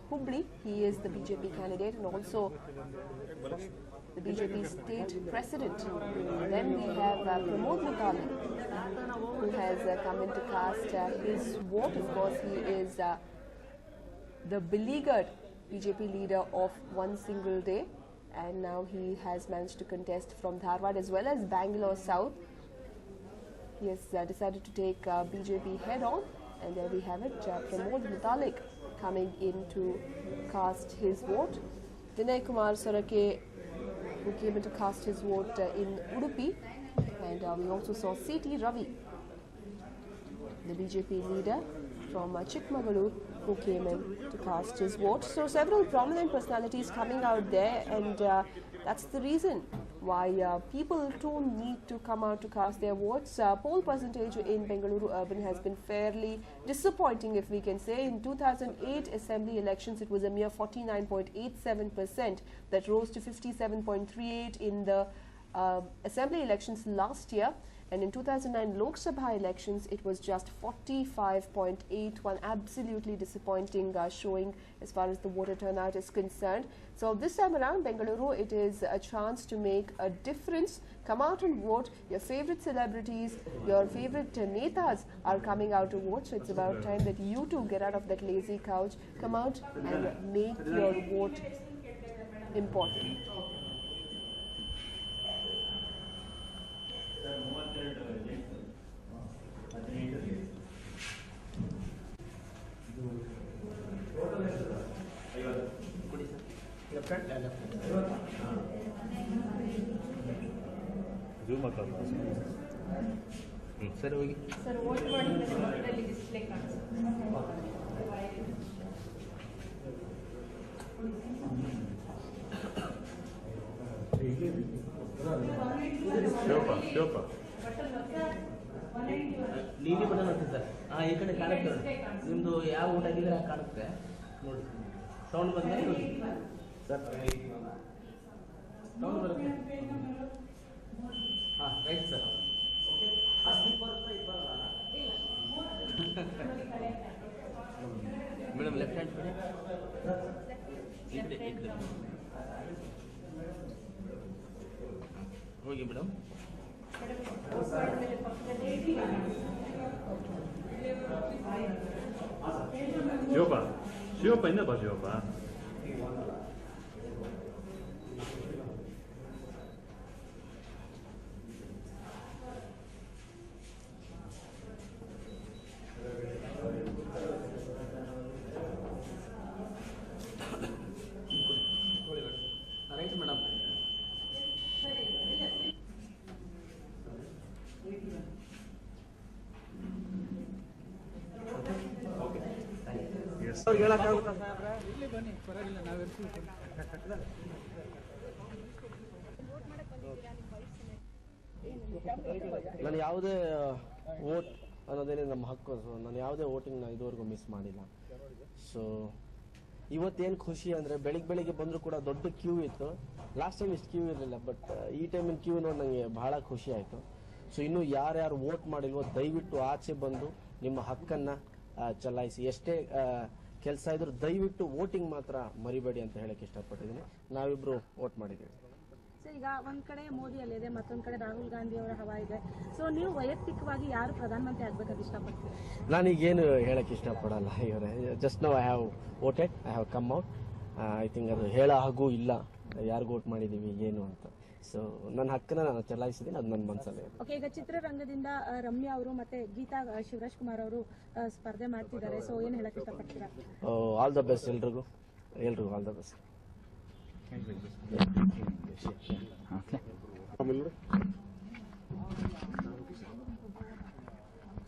Hubli. He is the BJP candidate and also the BJP state president. Then we have Pramod Mithali, who has come in to cast his vote. Of course, he is the beleaguered BJP leader of one single day, and now he has managed to contest from Dharwad as well as Bangalore South. He has decided to take BJP head on, and there we have it, Pramod Mithali coming in to cast his vote. Vinay Kumar Sorake, who came in to cast his vote in Udupi, and we also saw C.T. Ravi, the BJP leader from Chikmagalur, who came in to cast his vote. So several prominent personalities coming out there, and that's the reason why people too need to come out to cast their votes. Poll percentage in Bengaluru urban has been fairly disappointing, if we can say. In 2008 assembly elections, it was a mere 49.87%. That rose to 57.38 in the assembly elections last year. And in 2009 Lok Sabha elections, it was just 45.81, absolutely disappointing showing as far as the voter turnout is concerned. So this time around, Bengaluru, it is a chance to make a difference. Come out and vote. Your favorite celebrities, your favorite netas are coming out to vote. So it's about time that you too get out of that lazy couch, come out and make your vote important. Sir होगी sir vote ಮಾಡಿ display ಕಾಣಿಸುತ್ತೆ ನೀಲಿ button ಅಂತ sir ಈ ಕಡೆ ಕಾಣುತ್ತೆ ನಿಮ್ದು ಯಾವ ಊಟ ಆಗಿದ್ರೆ ಕಾಣುತ್ತೆ ನೋಡಿ ಸೌಂಡ್ ಬಂದ್ರೆ ಸರ್ ಸೌಂಡ್ ಬರುತ್ತೆ right sir madam left hand ಕಡೆ ಹೋಗಿ ಮೇಡಮ್ ಶಿವಪ್ಪ ಇನ್ನೂ ಬಾ ಶಿವಪ್ಪ ರೈಟ್ ಮೇಡಮ್ ನಾನು ಯಾವುದೇ ವೋಟ್ ಅನ್ನೋದೇನೆ ನಮ್ಮ ಹಕ್ಕು. ಸೊ ನಾನು ಯಾವುದೇ ವೋಟಿಂಗ್ನ ಇದುವರೆಗೂ ಮಿಸ್ ಮಾಡಿಲ್ಲ. ಸೊ ಇವತ್ತೇನು ಖುಷಿ ಅಂದರೆ ಬೆಳಿಗ್ಗೆ ಬಂದರೂ ಕೂಡ ದೊಡ್ಡ ಕ್ಯೂ ಇತ್ತು. ಲಾಸ್ಟ್ ಟೈಮ್ ಇಷ್ಟು ಕ್ಯೂ ಇರಲಿಲ್ಲ, ಬಟ್ ಈ ಟೈಮಿನ ಕ್ಯೂ ನೋಡಿ ನನಗೆ ಬಹಳ ಖುಷಿ ಆಯಿತು. ಸೊ ಇನ್ನೂ ಯಾರ್ಯಾರು ವೋಟ್ ಮಾಡಿಲ್ವೋ ದಯವಿಟ್ಟು ಆಚೆ ಬಂದು ನಿಮ್ಮ ಹಕ್ಕನ್ನು ಚಲಾಯಿಸಿ. ಎಷ್ಟೇ ಕೆಲಸ ಇದ್ರೂ ದಯವಿಟ್ಟು ವೋಟಿಂಗ್ ಮಾತ್ರ ಮರಿಬೇಡಿ ಅಂತ ಹೇಳಕ್ಕೆ ಇಷ್ಟಪಟ್ಟಿದ್ದೀನಿ. ನಾವಿಬ್ರು ವೋಟ್ ಮಾಡಿದ್ದೀವಿ. ಸರ್, ಈಗ ಒಂದ್ ಕಡೆ ಮೋದಿ ಅಲ್ಲಿದೆ, ಮತ್ತೊಂದ್ ಕಡೆ ರಾಹುಲ್ ಗಾಂಧಿ ಅವರ ಹವಾ ಇದೆ. ಸೊ ನೀವು ವೈಯಕ್ತಿಕವಾಗಿ ಯಾರು ಪ್ರಧಾನಮಂತ್ರಿ ಆಗ್ಬೇಕಂತ ಇಷ್ಟಪಡ್ತೀರಿ? ನಾನೀಗೇನು ಹೇಳಕ್ಕೆ ಇಷ್ಟಪಡಲ್ಲ ಇವರೇ. Just now I have voted, I have come out. I think ಅದು ಹೇಳೋ ಹಾಗೂ ಇಲ್ಲ ಯಾರು ವೋಟ್ ಮಾಡಿದೀವಿ ಏನು ಅಂತ. ಸೊ ನನ್ನ ಹಕ್ಕನ್ನ ನಾನು ಚಲಾಯಿಸಿದ್ದೀನಿ, ಅದು ನನ್ನ ಮನಸ್ಸಲ್ಲಿ. ಓಕೆ, ಈಗ ಚಿತ್ರರಂಗದಿಂದ ರಮ್ಯಾ ಅವರು ಮತ್ತೆ ಗೀತಾ ಶಿವರಾಜ್ ಕುಮಾರ್ ಅವರು ಸ್ಪರ್ಧೆ ಮಾಡ್ತಿದ್ದಾರೆ. ಸೊ ಏನ್ ಹೇಳಕ್ ಇಷ್ಟಪಡ್ತೀರಾ? ಆಲ್ ದ ಬೆಸ್ಟ್ ಎಲ್ರಿಗೂ ಆಲ್ ದ ಬೆಸ್ಟ್.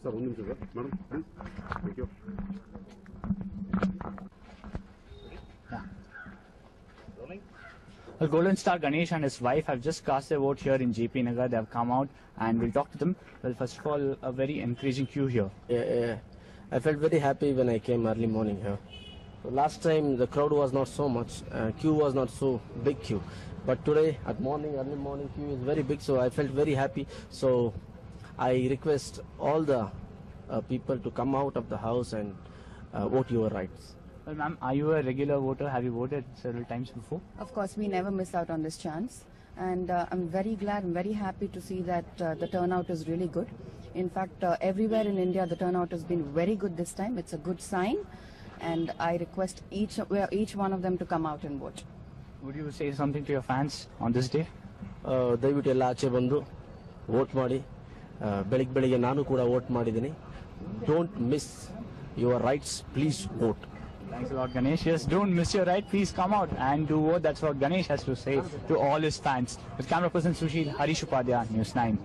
ಸರ್ ಒಂದು ನಿಮಿಷ sir madam please. Thank you. Well, Golden Star Ganesh and his wife have just cast their vote here in JP Nagar. They have come out and we'll talk to them. Well, first of all, a very encouraging queue here. Yeah. I felt very happy when I came early morning here. So last time the crowd was not so much, queue was not so big queue. But today at early morning queue is very big, so I felt very happy. So I request all the people to come out of the house and vote your rights. Well, ma'am, are you a regular voter? Have you voted several times before? Of course, we never miss out on this chance. And I'm very glad and very happy to see that the turnout is really good. In fact, everywhere in India, the turnout has been very good this time. It's a good sign. And I request each one of them to come out and vote. Would you say something to your fans on this day? ದಯವಿಟ್ಟು ಎಲ್ಲ ಆಚೆ ಬಂದು vote ಮಾಡಿ ಬೆಳಿಗ್ಗೆ ನಾನು ಕೂಡ vote ಮಾಡಿದ್ದೀನಿ. Don't miss your rights, please vote. Thanks a lot, Ganesh. Yes, don't miss your right. Please come out and do vote. That's what Ganesh has to say to all his fans. With camera person Sushil, Harish Upadhyay, News 9.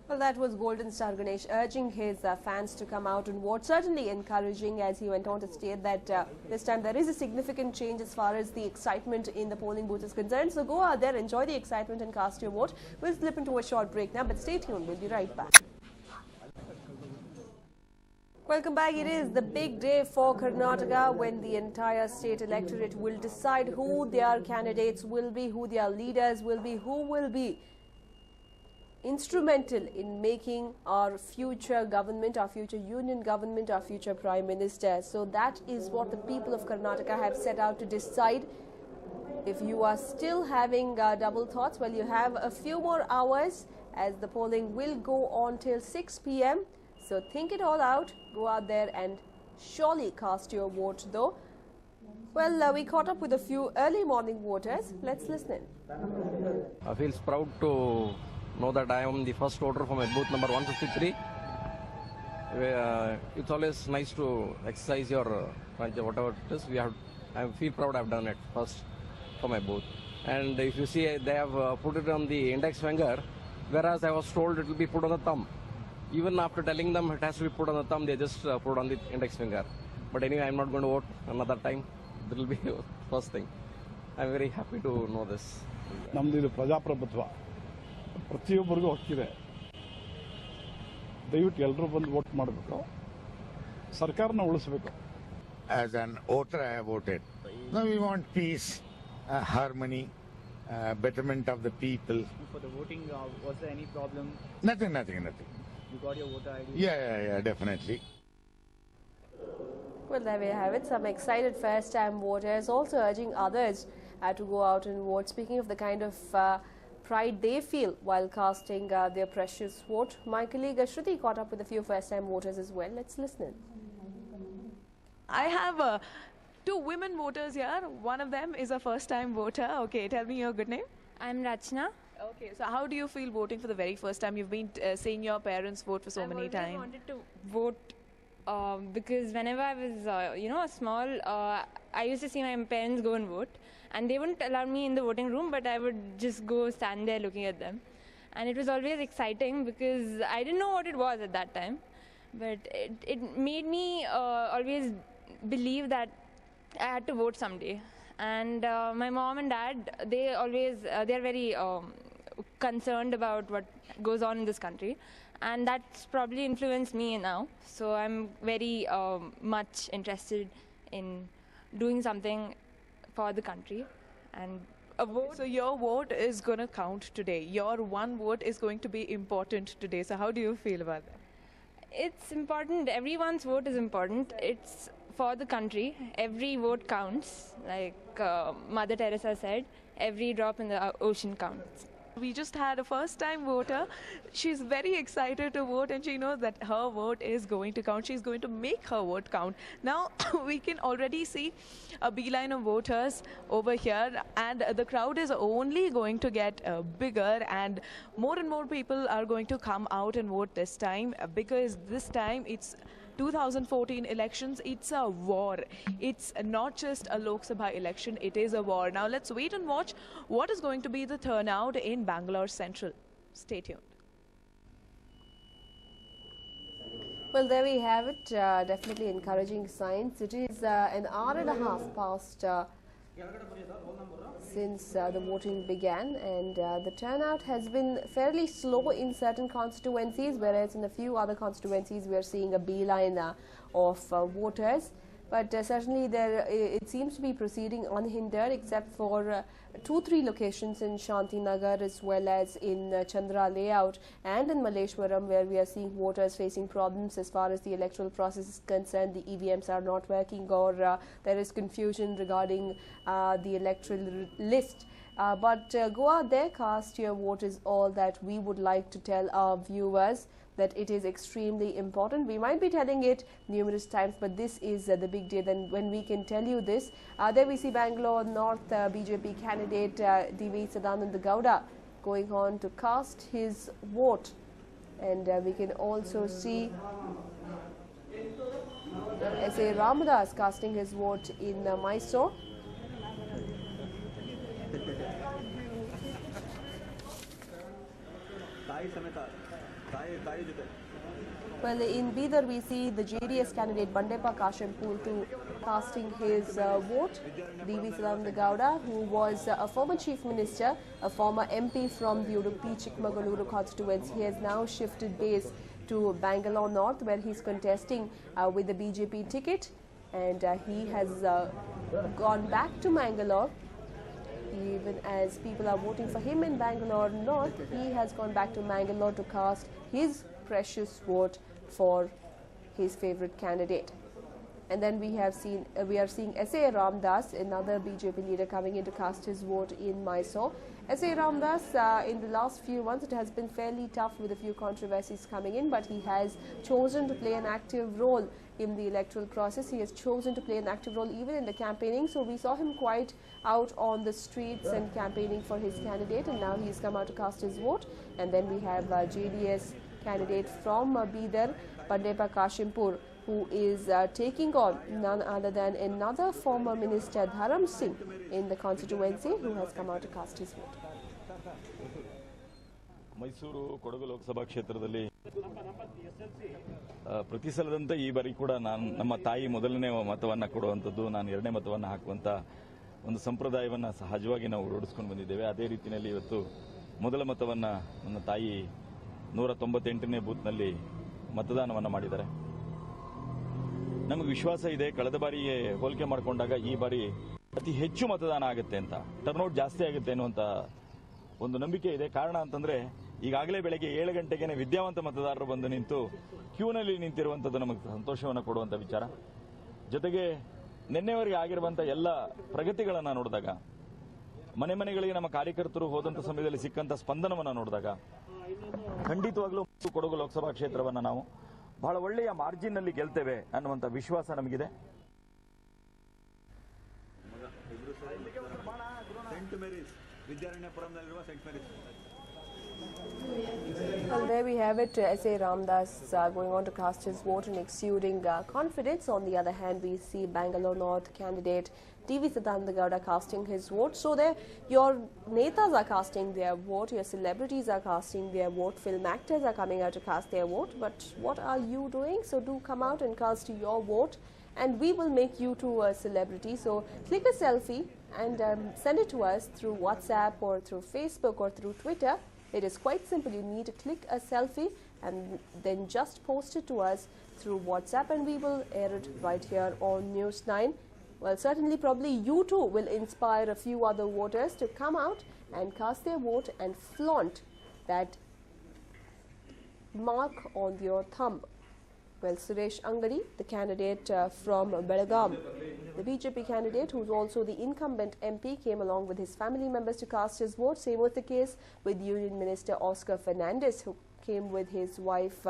Well, that was Golden Star Ganesh urging his fans to come out and vote. Certainly encouraging, as he went on to state that this time there is a significant change as far as the excitement in the polling booth is concerned. So go out there, enjoy the excitement and cast your vote. We'll slip into a short break now, but stay tuned. We'll be right back. Welcome back. It is the big day for Karnataka when the entire state electorate will decide who their candidates will be, who their leaders will be, who will be instrumental in making our future government, our future union government, our future Prime Minister. So that is what the people of Karnataka have set out to decide. If you are still having double thoughts, well, you have a few more hours as the polling will go on till 6 p.m. So think it all out, go out there and surely cast your vote though. Well, we caught up with a few early morning voters. Let's listen in. I feel proud to know that I am the first voter from booth number 153. It's always nice to exercise your whatever it is. I feel proud I've done it first for my booth. And if you see, they have put it on the index finger, whereas I was told it will be put on the thumb. Even after telling them it has to be put on the thumb, they just put it on the index finger. But anyway, I'm not going to vote another time. This will be the first thing. I'm very happy to know this. ನಮ್ಮದು ಇದು ಪ್ರಜಾಪ್ರಭುತ್ವ, ಪ್ರತಿಯೊಬ್ಬರಿಗೂ ಹಕ್ಕಿದೆ. ದಯವಿಟ್ಟು ಎಲ್ಲರೂ ಬಂದು vote ಮಾಡಬೇಕು, ಸರ್ಕಾರನ ಉಳಿಸಬೇಕು. As an voter, I have voted. Now we want peace, harmony, betterment of the people. For the voting, was there any problem? Nothing. You got your voter ID? Yeah, definitely. Well, there we have it. Some excited first-time voters also urging others to go out and vote. Speaking of the kind of pride they feel while casting their precious vote, my colleague Shruti caught up with a few first-time voters as well. Let's listen in. I have two women voters here. One of them is a first-time voter. Okay, tell me your good name. I'm Rachna. Okay, so how do you feel voting for the very first time? You've been seeing your parents vote for so many times. I wanted to vote because whenever I was, small, I used to see my parents go and vote, and they wouldn't allow me in the voting room, but I would just go stand there looking at them. And it was always exciting because I didn't know what it was at that time, but it made me always believe that I had to vote someday. And my mom and dad, they're very concerned about what goes on in this country, and that's probably influenced me now. So I'm very much interested in doing something for the country. And a vote. So your vote is going to count today. Your one vote is going to be important today. So how do you feel about that? It's important. Everyone's vote is important. It's for the country. Every vote counts. Like Mother Teresa said, every drop in the ocean counts. We just had a first-time voter. She's very excited to vote, and she knows that her vote is going to count. She's going to make her vote count. Now, we can already see a beeline of voters over here, and the crowd is only going to get bigger, and more people are going to come out and vote this time, because this time it's 2014 elections. It's a war. It's not just a Lok Sabha election, it is a war. Now let's wait and watch what is going to be the turnout in Bangalore Central. Stay tuned. Well, there we have it. Definitely encouraging signs. It is an hour and a half past since the voting began, and the turnout has been fairly slow in certain constituencies, whereas in a few other constituencies we are seeing a beeline of voters. But certainly it seems to be proceeding unhindered, except for 2-3 locations in Shantinagar as well as in Chandra layout and in Malleshwaram, where we are seeing voters facing problems as far as the electoral process is concerned. The EVMs are not working, or there is confusion regarding the electoral list. But go out there, cast your vote is all that we would like to tell our viewers, that it is extremely important. We might be telling it numerous times, but this is the big day then when we can tell you this. There we see Bangalore North BJP candidate D.V. Sadananda Gowda going on to cast his vote, and we can also see S.A. Ramadas casting his vote in Mysore. Well, in Bidar we see the JDS candidate Bandepa Kashimpur to casting his vote. D.V. Sadananda Gowda, who was a former chief minister, a former MP from the Udupi Chikmagaluru constituency, has now shifted base to Bangalore North, where he is contesting with the BJP ticket, and he has gone back to Mangalore. Even as people are voting for him in Bangalore North, he has gone back to Mangalore to cast his precious vote for his favorite candidate. And then we are seeing S.A. Ramdas, another BJP leader, coming in to cast his vote in Mysore. S.A. Ramdas, in the last few months, it has been fairly tough with a few controversies coming in, but he has chosen to play an active role in the electoral process. He has chosen to play an active role even in the campaigning. So we saw him quite out on the streets and campaigning for his candidate, and now he's come out to cast his vote. And then we have JDS candidate from Bidar, Bandepa Kashimpur, who is taking on none other than another former minister, Dharam Singh, in the constituency, who has come out to cast his vote. Mysuru Kodagu Lok Sabha ಕ್ಷೇತ್ರದಲ್ಲಿ ಪ್ರತಿ ಸಲದಂತೆ ಈ ಬಾರಿ ಕೂಡ ನಮ್ಮ ತಾಯಿ ಮೊದಲನೇ ಮತವನ್ನು ಕೊಡುವಂಥದ್ದು, ನಾನು ಎರಡನೇ ಮತವನ್ನು ಹಾಕುವಂತ ಒಂದು ಸಂಪ್ರದಾಯವನ್ನು ಸಹಜವಾಗಿ ನಾವು ರೂಢಿಸಿಕೊಂಡು ಬಂದಿದ್ದೇವೆ. ಅದೇ ರೀತಿಯಲ್ಲಿ ಇವತ್ತು ಮೊದಲ ಮತವನ್ನು ನನ್ನ ತಾಯಿ 198ನೇ ಬೂತ್ನಲ್ಲಿ ಮತದಾನವನ್ನು ಮಾಡಿದ್ದಾರೆ. ನಮಗೆ ವಿಶ್ವಾಸ ಇದೆ, ಕಳೆದ ಬಾರಿಗೆ ಹೋಲಿಕೆ ಮಾಡಿಕೊಂಡಾಗ ಈ ಬಾರಿ ಅತಿ ಹೆಚ್ಚು ಮತದಾನ ಆಗುತ್ತೆ ಅಂತ, ಟರ್ನ್ಔಟ್ ಜಾಸ್ತಿ ಆಗುತ್ತೆ ಅನ್ನುವಂತ ಒಂದು ನಂಬಿಕೆ ಇದೆ. ಕಾರಣ ಅಂತಂದ್ರೆ ಈಗಾಗಲೇ ಬೆಳಗ್ಗೆ 7 ಗಂಟೆಗೆ ವಿದ್ಯಾವಂತ ಮತದಾರರು ಬಂದು ನಿಂತು ಕ್ಯೂನಲ್ಲಿ ನಿಂತಿರುವಂತದ್ದು ನಮಗೆ ಸಂತೋಷವನ್ನು ಕೊಡುವಂತ ವಿಚಾರ. ಜೊತೆಗೆ ನಿನ್ನೆವರೆಗೆ ಆಗಿರುವಂತ ಎಲ್ಲ ಪ್ರಗತಿಗಳನ್ನು ನೋಡಿದಾಗ, ಮನೆ ಮನೆಗಳಿಗೆ ನಮ್ಮ ಕಾರ್ಯಕರ್ತರು ಹೋದಂತ ಸಮಯದಲ್ಲಿ ಸಿಕ್ಕಂತ ಸ್ಪಂದನವನ್ನು ನೋಡಿದಾಗ, ಖಂಡಿತವಾಗ್ಲೂ ಕೊಡಗು ಲೋಕಸಭಾ ಕ್ಷೇತ್ರವನ್ನು ನಾವು ಬಹಳ ಒಳ್ಳೆಯ ಮಾರ್ಜಿನ್ ನಲ್ಲಿ ಗೆಲ್ತೇವೆ ಅನ್ನುವಂತ ವಿಶ್ವಾಸ ನಮಗಿದೆ. Well, there we have it. S.A. Ramdas going on to cast his vote and exuding confidence. On the other hand, we see Bangalore North candidate D.V. Sadananda Gowda casting his vote. So there, your netas are casting their vote, your celebrities are casting their vote, film actors are coming out to cast their vote. But what are you doing? So do come out and cast your vote, and we will make you to a celebrity. So click a selfie and send it to us through WhatsApp or through Facebook or through Twitter. It is quite simple. You need to click a selfie and then just post it to us through WhatsApp, and we will air it right here on News 9. Well, certainly, probably you too will inspire a few other voters to come out and cast their vote and flaunt that mark on your thumb. Well, Suresh Angadi, the candidate from Belgaum, the BJP candidate who's also the incumbent MP, came along with his family members to cast his vote. Same was the case with Union Minister Oscar Fernandez, who came with his wife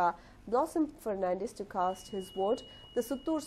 Blossom Fernandez to cast his vote. The Suttur